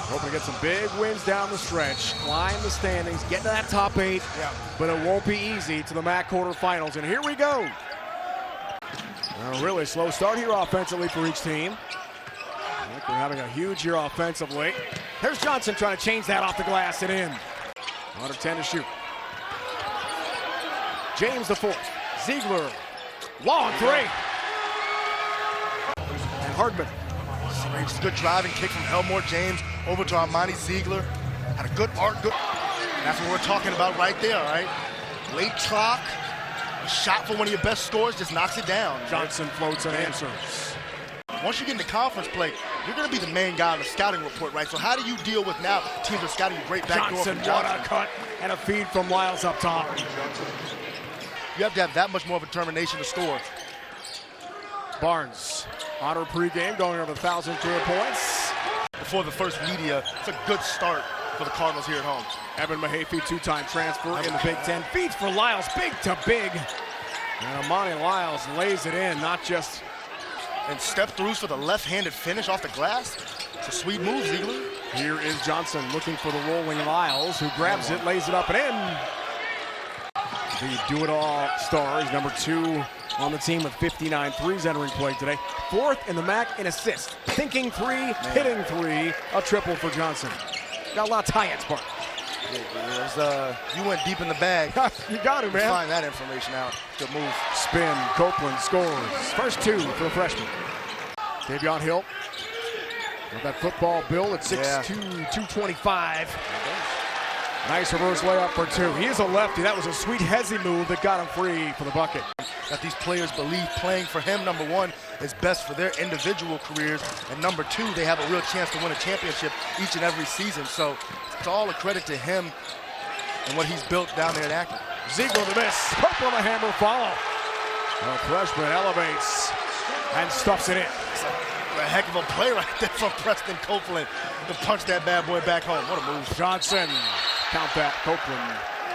Hoping to get some big wins down the stretch, climb the standings, get to that top 8, but it won't be easy to the MAC quarterfinals. And here we go. A really slow start here offensively for each team. I think we're having a huge year offensively. There's Johnson trying to change that off the glass and in. Under 10 to shoot. James the fourth. Ziegler. Long three. And Hardman. Just a good driving kick from Elmore James over to Armani Ziegler. Had a good arc. Good. That's what we're talking about right there, right? Late clock. A shot for one of your best scores just knocks it down. Johnson floats and answers. Once you get into conference play, you're going to be the main guy on the scouting report, right? So how do you deal with now teams are scouting a great backdoor from Johnson? What a cut and a feed from Lyles up top. You have to have that much more of a determination to score. Barnes, honor pregame, going over 1,000 career points. Before the first media, it's a good start for the Cardinals here at home. Evan Mahaffey, two-time transfer in the Big Ten. Feeds for Lyles, big to big. And Amani Lyles lays it in, not just... And step-throughs for the left-handed finish off the glass. It's a sweet move, Ziegler. Here is Johnson looking for the rolling Lyles, who grabs it, lays it up and in. The do-it-all star is number 2 on the team with 59 threes entering play today. 4th in the MAC in assists. Thinking 3, hitting 3, a triple for Johnson. Got a lot of tie-ins, Bart. You went deep in the bag. You got it, man. Find that information out. Good move. Spin, Copeland scores. First 2 for the freshman. Davion Hill with that football build at 6'2", 225. Nice reverse layup for 2. He is a lefty. That was a sweet hezzy move that got him free for the bucket. That these players believe playing for him, number 1, is best for their individual careers, and number 2, they have a real chance to win a championship each and every season. So it's all a credit to him and what he's built down there at Akron. Ziegler the miss. Pope on the hammer follow. The freshman elevates and stuffs it in. It's a heck of a play right there from Preston Copeland to punch that bad boy back home. What a move. Johnson. Count that. Copeland.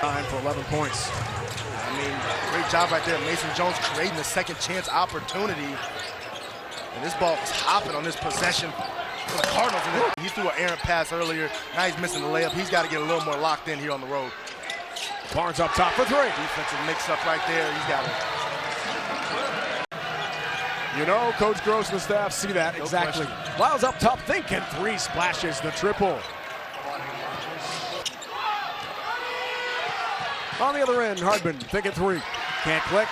Time for 11 points. I mean, great job right there. Mason Jones creating the second chance opportunity. And this ball was hopping on this possession for the Cardinals. And he threw an errant pass earlier. Now he's missing the layup. He's got to get a little more locked in here on the road. Barnes up top for 3. Defensive mix-up right there. He's got it. You know, Coach Gross and the staff see that exactly. Lyles up top thinking 3, splashes the triple. On the other end, Hardman thinking 3. Can't click.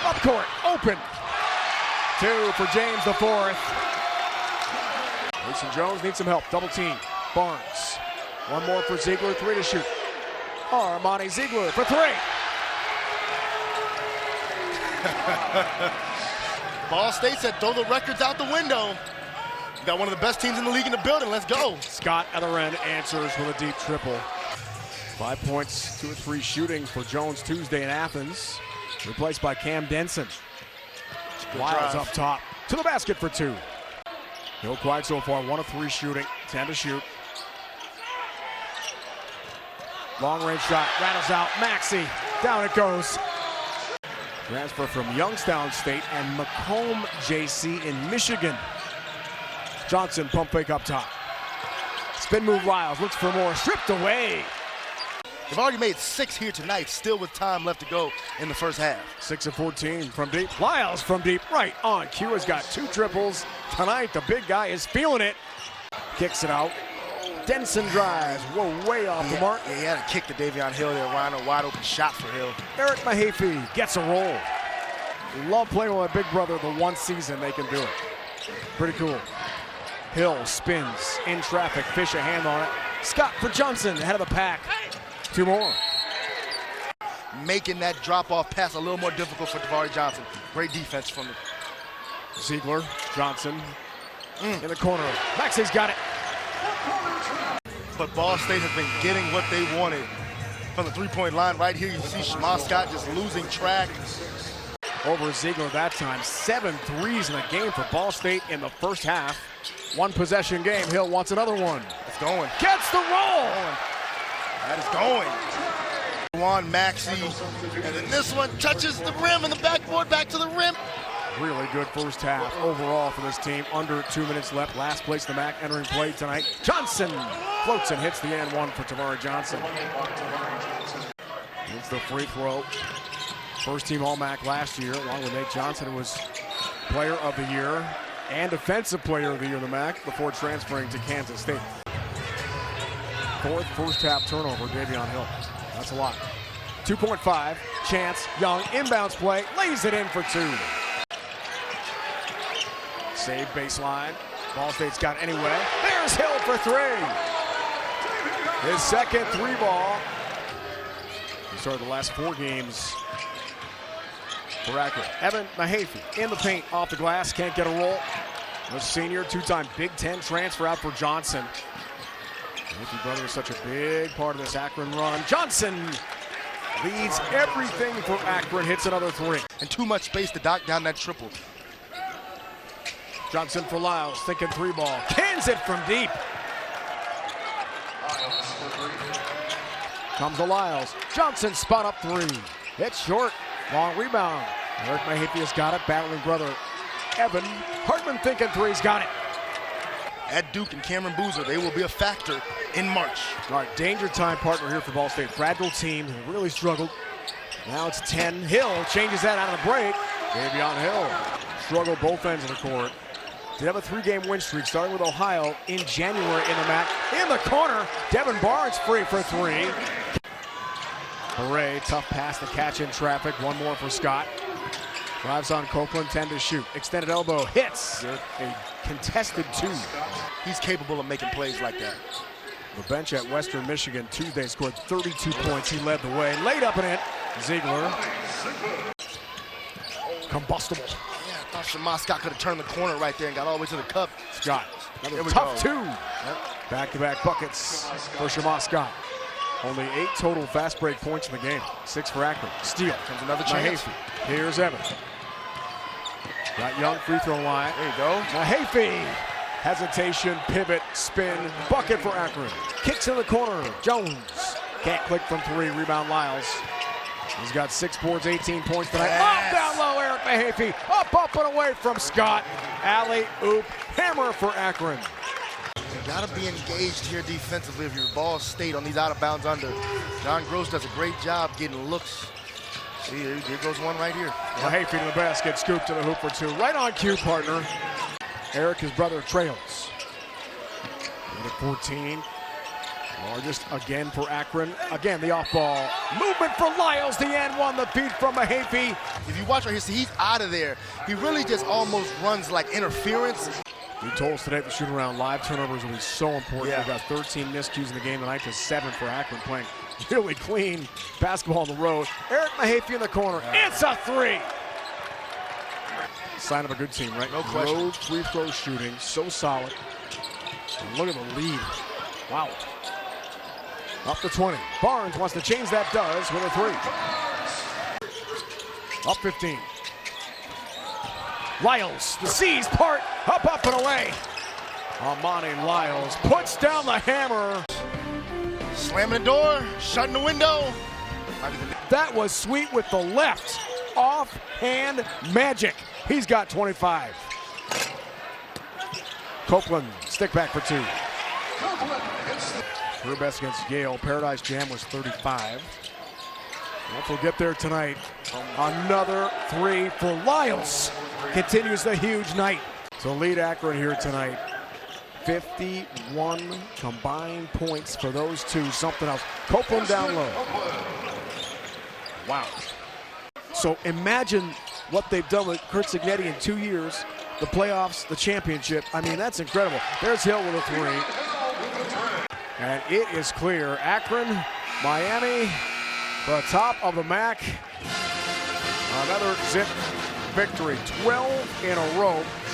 Up court, open. 2 for James the fourth. Mason Jones needs some help. Double team. Barnes. 1 more for Ziegler. 3 to shoot. Armani Ziegler for 3. Ball State said throw the records out the window. You got one of the best teams in the league in the building. Let's go. Scott other end answers with a deep triple. 5 points, 2 or 3 shooting for Jones Tuesday in Athens. Replaced by Cam Denson. Lyles up top to the basket for 2. No quiet so far. 1 of 3 shooting. 10 to shoot. Long range shot. Rattles out. Maxey. Down it goes. Transfer from Youngstown State and Macomb JC in Michigan. Johnson pump fake up top. Spin move Lyles. Looks for more. Stripped away. They've already made 6 here tonight, still with time left to go in the first half. 6 of 14 from deep. Lyles from deep, right on cue, has got 2 triples. Tonight, the big guy is feeling it. Kicks it out. Denson drives. Whoa, way off the mark. Yeah, he had a kick to Davion Hill there. Ryan, a wide open shot for Hill. Eric Mahaffey gets a roll. Love playing with my big brother the one season they can do it. Pretty cool. Hill spins in traffic, fish a hand on it. Scott for Johnson, ahead of the pack. 2 more. Making that drop-off pass a little more difficult for Davari Johnson. Great defense from the Ziegler, Johnson in the corner. Maxey's got it. But Ball State has been getting what they wanted from the three-point line. Right here, you see Shema Scott just losing track. Over Ziegler that time. 7 threes in the game for Ball State in the first half. 1 possession game. Hill wants another one. It's going. Gets the roll. That is going. Juan Maxey, and then this one touches the rim and the backboard back to the rim. Really good first half overall for this team. Under 2 minutes left. Last place in the MAC entering play tonight. Johnson floats and hits the and one for Tamari Johnson. It's the free throw. First team All-MAC last year, along with Nate Johnson, who was player of the year and defensive player of the year in the MAC before transferring to Kansas State. Fourth first half turnover, Davion Hill. That's a lot. 2.5, Chance, Young, inbounds play, lays it in for two. Save baseline. Ball State's got it anyway. There's Hill for three. His second three ball. He started the last 4 games for Akron. Evan Mahaffey in the paint, off the glass, can't get a roll. The senior, 2-time Big Ten transfer out for Johnson. Mahaffey brother is such a big part of this Akron run. Johnson leads everything for Akron, hits another 3. And too much space to knock down that triple. Johnson for Lyles, thinking 3 ball. Cans it from deep. Comes to Lyles. Johnson spot up 3. It's short. Long rebound. Eric Mahaffey has got it. Battling brother Evan Hartman thinking 3's got it. At Duke and Cameron Boozer, they will be a factor in March. All right, danger time partner here for Ball State. Fragile team who really struggled. Now it's 10. Hill changes that out of the break. Davion Hill struggled both ends of the court. Did have a 3-game win streak starting with Ohio in January in the MAC. In the corner, Devin Barnes free for 3. Hooray, tough pass to catch in traffic. One more for Scott. Drives on Copeland, 10 to shoot. Extended elbow, hits. A contested 2. He's capable of making plays like that. The bench at Western Michigan Tuesday scored 32 points. He led the way. Laid up in it. Ziegler. Combustible. Yeah, I thought Shamar Scott could have turned the corner right there and got all the way to the cup. Scott. Another tough 2. Yep. Back-to-back buckets for Shamar Scott. Only 8 total fast break points in the game. 6 for Akron. Steal. Comes another chance. Mahaffey. Here's Evan. Got Young free throw line. There you go. Mahaffey. Hesitation, pivot, spin, bucket for Akron. Kicks in the corner. Jones. Can't click from 3. Rebound Lyles. He's got 6 boards, 18 points tonight. Yes. Down low, Eric Mahaffey. Up and away from Scott. Alley-oop. Hammer for Akron. You gotta be engaged here defensively if you're Ball State on these out-of-bounds under. John Gross does a great job getting looks. See, here goes one right here. Mahaffey to the basket, scoop to the hoop for 2. Right on cue, partner. Eric, his brother, trails. At 14. Largest again for Akron. Again, the off-ball. Movement for Lyles, the end one, the beat from Mahaffey. If you watch right here, see, he's out of there. He really just almost runs like interference. He told us today the shoot-around live turnovers will be so important. Yeah. We've got 13 miscues in the game tonight to 7 for Akron, playing really clean basketball on the road. Eric Mahaffey in the corner. It's a 3. Sign of a good team, right? No question. Road free throw shooting, so solid. And look at the lead. Wow. Up to 20. Barnes wants to change that, does with a 3. Up 15. Lyles, the C's part, up and away. Amani Lyles puts down the hammer. Slamming the door, shutting the window. That was sweet with the left. Off-hand magic. He's got 25. Copeland, stick back for 2. Career best against Yale. Paradise Jam was 35. If we'll get there tonight, another 3 for Lyles. Continues the huge night. So lead Akron here tonight. 51 combined points for those 2. Something else. Copeland down low. Wow. So imagine what they've done with Kurt Signetti in 2 years. The playoffs, the championship. I mean, that's incredible. There's Hill with a 3. And it is clear. Akron, Miami, the top of the MAC. Another zip victory, 12 in a row.